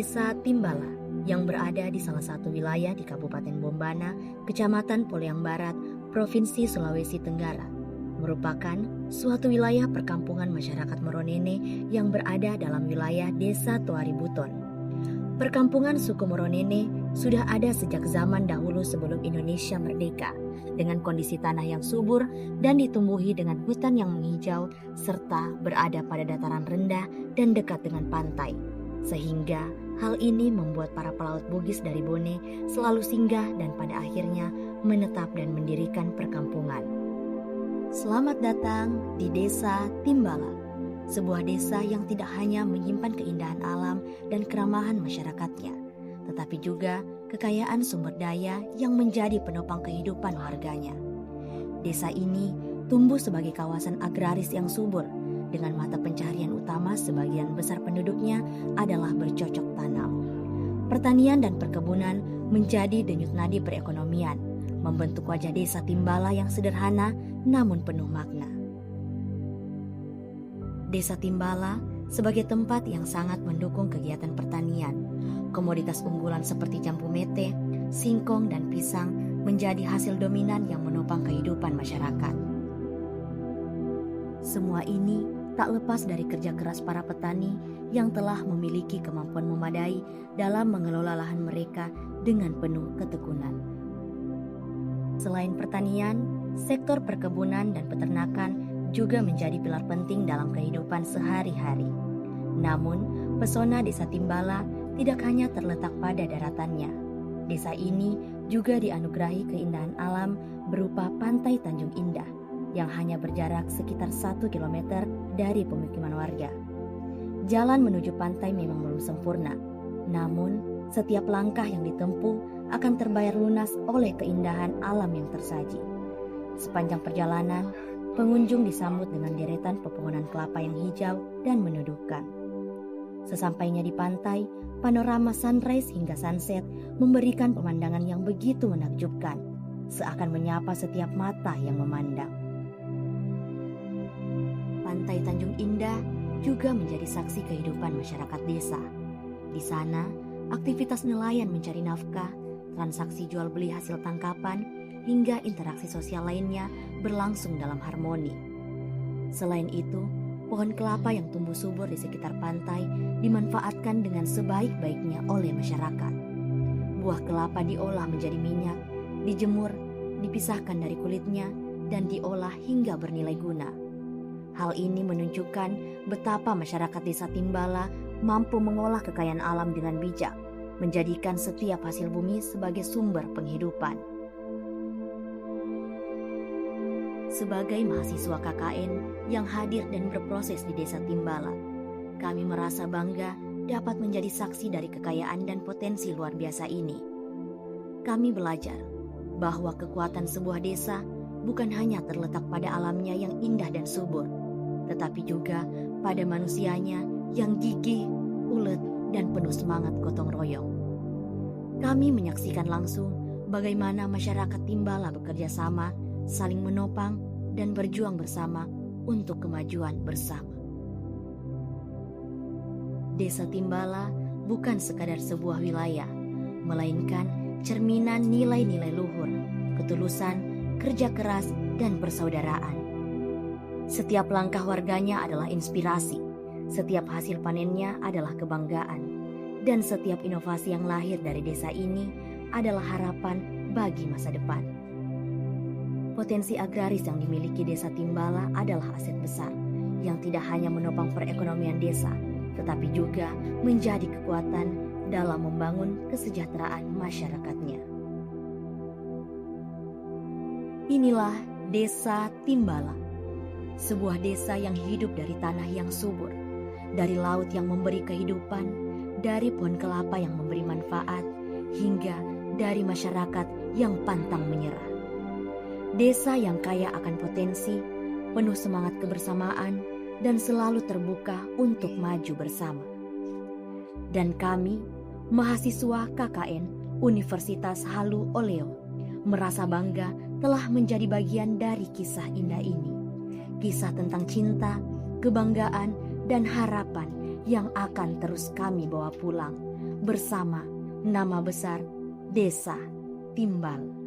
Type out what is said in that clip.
Desa Timbala yang berada di salah satu wilayah di Kabupaten Bombana, Kecamatan Poliang Barat, Provinsi Sulawesi Tenggara, merupakan suatu wilayah perkampungan masyarakat Moronene yang berada dalam wilayah Desa Toari Buton. Perkampungan suku Moronene sudah ada sejak zaman dahulu sebelum Indonesia merdeka, dengan kondisi tanah yang subur dan ditumbuhi dengan hutan yang menghijau serta berada pada dataran rendah dan dekat dengan pantai. Sehingga hal ini membuat para pelaut Bugis dari Bone selalu singgah dan pada akhirnya menetap dan mendirikan perkampungan. Selamat datang di Desa Timbala, sebuah desa yang tidak hanya menyimpan keindahan alam dan keramahan masyarakatnya, tetapi juga kekayaan sumber daya yang menjadi penopang kehidupan warganya. Desa ini tumbuh sebagai kawasan agraris yang subur, dengan mata pencaharian utama sebagian besar penduduknya adalah bercocok tanam. Pertanian dan perkebunan menjadi denyut nadi perekonomian, membentuk wajah desa Timbala yang sederhana namun penuh makna. Desa Timbala sebagai tempat yang sangat mendukung kegiatan pertanian. Komoditas unggulan seperti jambu mete, singkong, dan pisang menjadi hasil dominan yang menopang kehidupan masyarakat. Semua ini tak lepas dari kerja keras para petani yang telah memiliki kemampuan memadai dalam mengelola lahan mereka dengan penuh ketekunan. Selain pertanian, sektor perkebunan dan peternakan juga menjadi pilar penting dalam kehidupan sehari-hari. Namun, pesona Desa Timbala tidak hanya terletak pada daratannya. Desa ini juga dianugerahi keindahan alam berupa Pantai Tanjung Indah yang hanya berjarak sekitar 1 km dari pemukiman warga. Jalan menuju pantai memang belum sempurna, namun setiap langkah yang ditempuh akan terbayar lunas oleh keindahan alam yang tersaji. Sepanjang perjalanan, pengunjung disambut dengan deretan pepohonan kelapa yang hijau dan meneduhkan. Sesampainya di pantai, panorama sunrise hingga sunset memberikan pemandangan yang begitu menakjubkan, seakan menyapa setiap mata yang memandang. Pantai Tanjung Indah juga menjadi saksi kehidupan masyarakat desa. Di sana, aktivitas nelayan mencari nafkah, transaksi jual beli hasil tangkapan, hingga interaksi sosial lainnya berlangsung dalam harmoni. Selain itu, pohon kelapa yang tumbuh subur di sekitar pantai dimanfaatkan dengan sebaik-baiknya oleh masyarakat. Buah kelapa diolah menjadi minyak, dijemur, dipisahkan dari kulitnya, dan diolah hingga bernilai guna. Hal ini menunjukkan betapa masyarakat Desa Timbala mampu mengolah kekayaan alam dengan bijak, menjadikan setiap hasil bumi sebagai sumber penghidupan. Sebagai mahasiswa KKN yang hadir dan berproses di Desa Timbala, kami merasa bangga dapat menjadi saksi dari kekayaan dan potensi luar biasa ini. Kami belajar bahwa kekuatan sebuah desa bukan hanya terletak pada alamnya yang indah dan subur, tetapi juga pada manusianya yang gigih, ulet, dan penuh semangat gotong royong. Kami menyaksikan langsung bagaimana masyarakat Timbala bekerja sama, saling menopang, dan berjuang bersama untuk kemajuan bersama. Desa Timbala bukan sekadar sebuah wilayah, melainkan cerminan nilai-nilai luhur, ketulusan, kerja keras, dan persaudaraan. Setiap langkah warganya adalah inspirasi, setiap hasil panennya adalah kebanggaan, dan setiap inovasi yang lahir dari desa ini adalah harapan bagi masa depan. Potensi agraris yang dimiliki Desa Timbala adalah aset besar yang tidak hanya menopang perekonomian desa, tetapi juga menjadi kekuatan dalam membangun kesejahteraan masyarakatnya. Inilah Desa Timbala, sebuah desa yang hidup dari tanah yang subur, dari laut yang memberi kehidupan, dari pohon kelapa yang memberi manfaat, hingga dari masyarakat yang pantang menyerah. Desa yang kaya akan potensi, penuh semangat kebersamaan, dan selalu terbuka untuk maju bersama. Dan kami, mahasiswa KKN Universitas Halu Oleo, merasa bangga telah menjadi bagian dari kisah indah ini. Kisah tentang cinta, kebanggaan, dan harapan yang akan terus kami bawa pulang, bersama nama besar Desa Timbal.